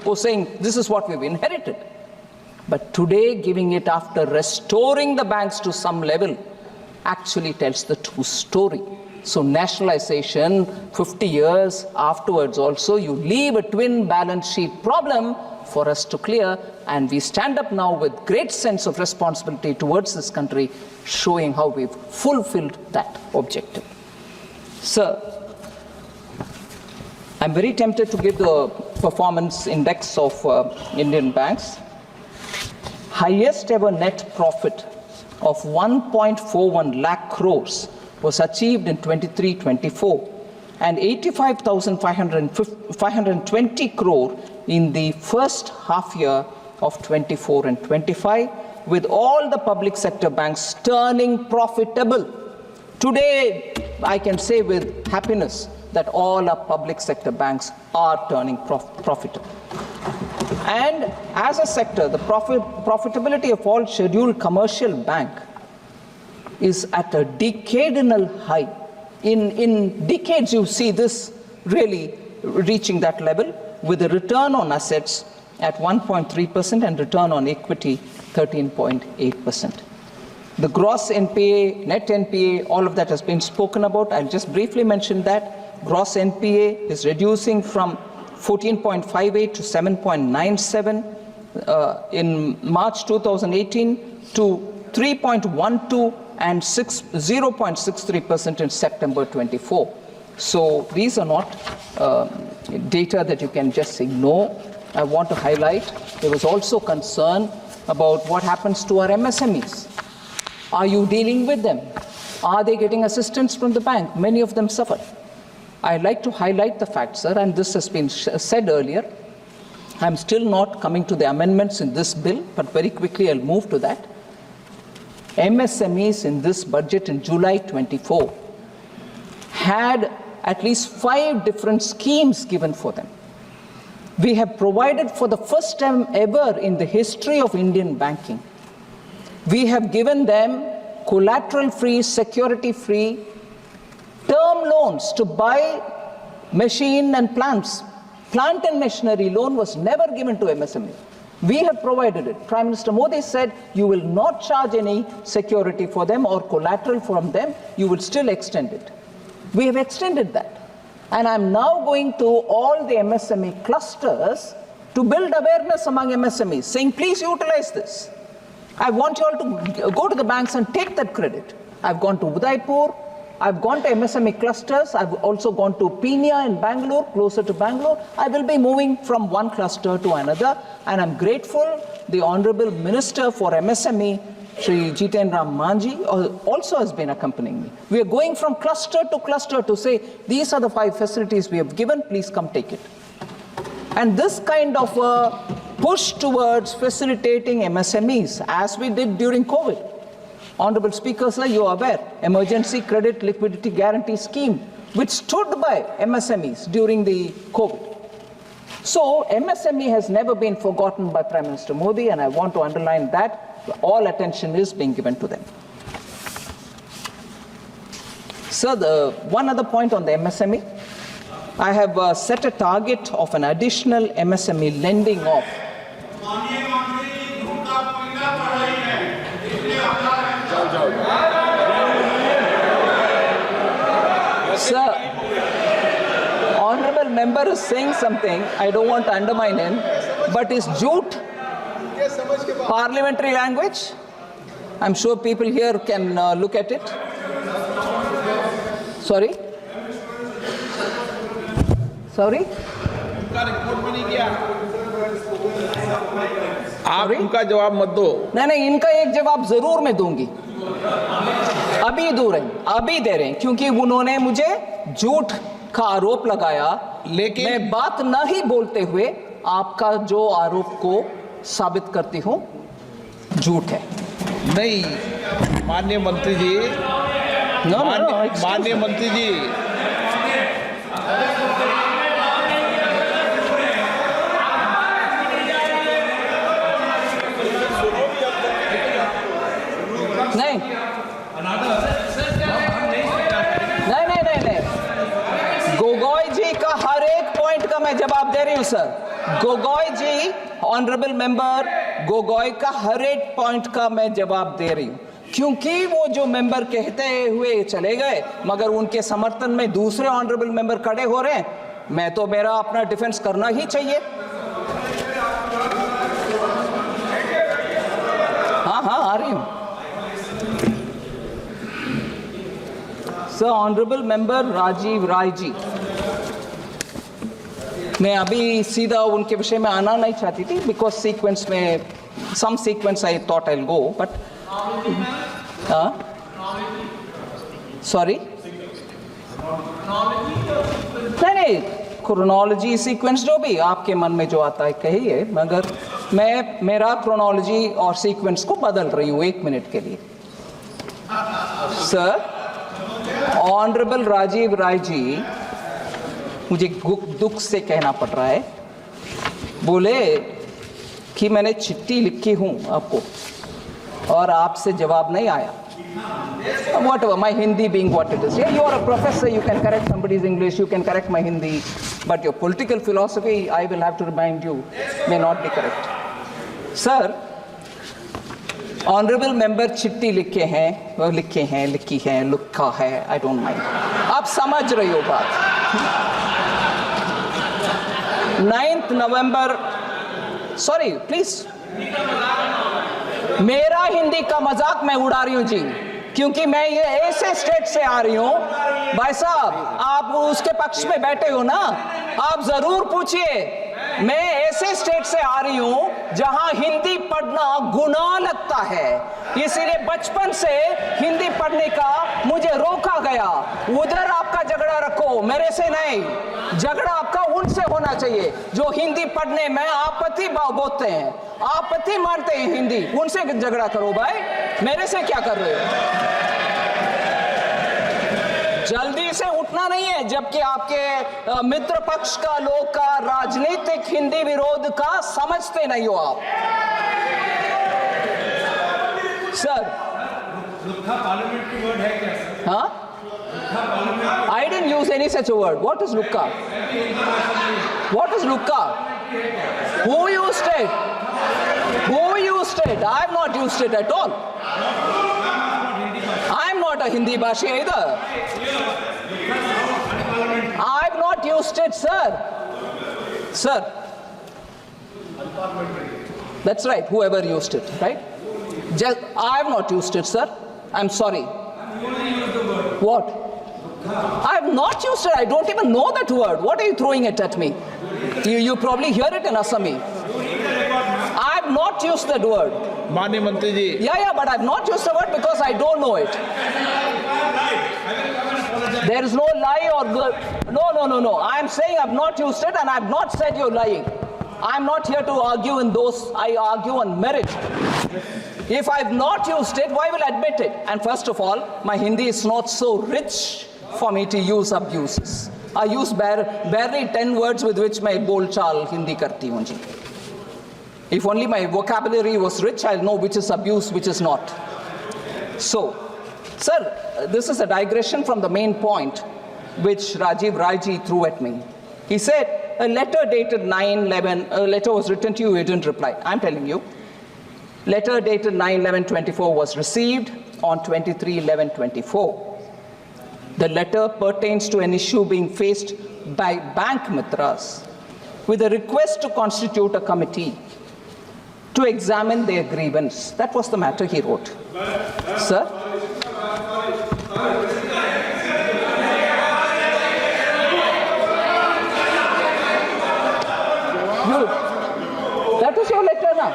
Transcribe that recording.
was saying this is what we've inherited. But today, giving it after restoring the banks to some level actually tells the true story. So nationalization, 50 years afterwards also, you leave a twin balance sheet problem for us to clear, and we stand up now with great sense of responsibility towards this country, showing how we've fulfilled that objective. Sir, I'm very tempted to give the performance index of Indian banks. Highest ever net profit of 1.41 lakh crores was achieved in 23-24 and 85,520 crore in the first half year of 24 and 25, with all the public sector banks turning profitable. Today, I can say with happiness that all our public sector banks are turning profitable. And as a sector, the profitability of all scheduled commercial bank is at a decadal high. In decades, you see this really reaching that level, with a return on assets at 1.3% and return on equity 13.8%. The gross NPA, net NPA, all of that has been spoken about. I'll just briefly mention that. Gross NPA is reducing from 14.58 to 7.97 in March 2018 to 3.12 and 0.63% in September 24. So these are not data that you can just ignore. I want to highlight there was also concern about what happens to our MSMEs. Are you dealing with them? Are they getting assistance from the bank? Many of them suffer. I'd like to highlight the fact, sir, and this has been said earlier. I'm still not coming to the amendments in this bill, but very quickly I'll move to that. MSMEs in this budget in July 24 had at least 5 different schemes given for them. We have provided for the first time ever in the history of Indian banking. We have given them collateral-free, security-free term loans to buy machine and plants. Plant and machinery loan was never given to MSME. We have provided it. Prime Minister Modi said you will not charge any security for them or collateral from them. You will still extend it. We have extended that. And I'm now going to all the MSME clusters to build awareness among MSMEs, saying, please utilize this. I want you all to go to the banks and take that credit. I've gone to Udaipur. I've gone to MSME clusters. I've also gone to Peenya in Bangalore, closer to Bangalore. I will be moving from one cluster to another. And I'm grateful the Honorable Minister for MSME, Shri Jitendra Manji, also has been accompanying me. We are going from cluster to cluster to say, these are the 5 facilities we have given, please come take it. And this kind of a push towards facilitating MSMEs, as we did during COVID. Honorable Speaker, sir, you are aware, Emergency Credit Liquidity Guarantee Scheme, which stood by MSMEs during the COVID. So MSME has never been forgotten by Prime Minister Modi, and I want to underline that. All attention is being given to them. Sir, one other point on the MSME. I have set a target of an additional MSME lending of Sir, honorable member is saying something, I don't want to undermine him, but is jute parliamentary language? I'm sure people here can look at it. Sorry? Sorry? आप उनका जवाब मत दो। नहीं, इनका एक जवाब जरूर मैं दूंगी। अभी दे रहे हैं, क्योंकि उन्होंने मुझे झूठ का आरोप लगाया, लेकिन मैं बात नहीं बोलते हुए आपका जो आरोप को साबित करती हूं झूठ है। नहीं, माननीय मंत्री जी, माननीय मंत्री जी, नहीं, गोगोई जी का हर एक पॉइंट का मैं जवाब दे रही हूं सर। गोगोई जी, ऑनरेबल मेंबर गोगोई का हर एक पॉइंट का मैं जवाब दे रही हूं, क्योंकि वो जो मेंबर कहते हुए चले गए मगर उनके समर्थन में दूसरे ऑनरेबल मेंबर खड़े हो रहे हैं, मैं तो मेरा अपना डिफेंस करना ही चाहिए। हाँ आ रही हूं। Sir, honourable member Rajiv Rai ji, मैं अभी सीधा उनके विषय में आना नहीं चाहती थी, बिकॉज सीक्वेंस में some sequence I thought I will go, but sorry नहीं, क्रोनोलॉजी सीक्वेंस जो भी आपके मन में जो आता है कहिए, मगर मैं मेरा क्रोनोलॉजी और सीक्वेंस को बदल रही हूं 1 मिनट के लिए। सर, ऑनरेबल राजीव राय जी, मुझे दुख से कहना पड़ रहा है, बोले कि मैंने चिट्ठी लिखी हूं आपको और आपसे जवाब नहीं आया। Whatever, my Hindi being what it is. Yeah, you are a professor, you can correct somebody's English, you can correct my Hindi, but your political philosophy, I will have to remind you, may not be correct. Sir, honourable member चिट्ठी लिखी है, लिखा है, I don't mind, आप समझ रही हो बात। 9 नवंबर, सॉरी प्लीज, मेरा हिंदी का मजाक मैं उड़ा रही हूं जी, क्योंकि मैं ये ऐसे स्टेट से आ रही हूं। भाई साहब, आप उसके पक्ष में बैठे हो ना, आप जरूर पूछिए। मैं ऐसे स्टेट से आ रही हूं जहां हिंदी पढ़ना गुनाह लगता है, इसीलिए बचपन से हिंदी पढ़ने का मुझे रोका गया। उधर आपका झगड़ा रखो, मेरे से नहीं। झगड़ा आपका उनसे होना चाहिए जो हिंदी पढ़ने में आपत्ति बोलते हैं, आपत्ति मानते हैं हिंदी, उनसे झगड़ा करो भाई, मेरे से क्या कर रहे हो। जल्दी से उठना नहीं है, जबकि आपके मित्र पक्ष का लोग का राजनीतिक हिंदी विरोध का समझते नहीं हो आप। सर, पार्लियामेंट्री वर्ड है क्या सर? हाँ, I didn't use any such a word. What is lukka? What is lukka? Who used it? Who used it? I have not used it at all. I am not a Hindi bhashi either. I have not used it, sir. Sir. That's right, whoever used it, right? I have not used it, sir. I'm sorry. What? I have not used it. I don't even know that word. What are you throwing it at me? You probably hear it in Assami. I have not used that word. माननीय मंत्री जी, Yeah, but I have not used the word because I don't know it. There is no lie or no. I am saying I have not used it, and I have not said you're lying. I am not here to argue in those. I argue on merit. If I have not used it, why will I admit it? And first of all, my Hindi is not so rich for me to use abuses. I use barely 10 words with which my bol chal Hindi karti hu ji. If only my vocabulary was rich, I'll know which is abuse, which is not. So, sir, this is a digression from the main point which Rajiv Raiji threw at me. He said, a letter dated 9/11, a letter was written to you, you didn't reply. I'm telling you, letter dated 9/11/24 was received on 23/11/24. The letter pertains to an issue being faced by bank mitras with a request to constitute a committee to examine their grievance. That was the matter he wrote. Sir? That is your letter now.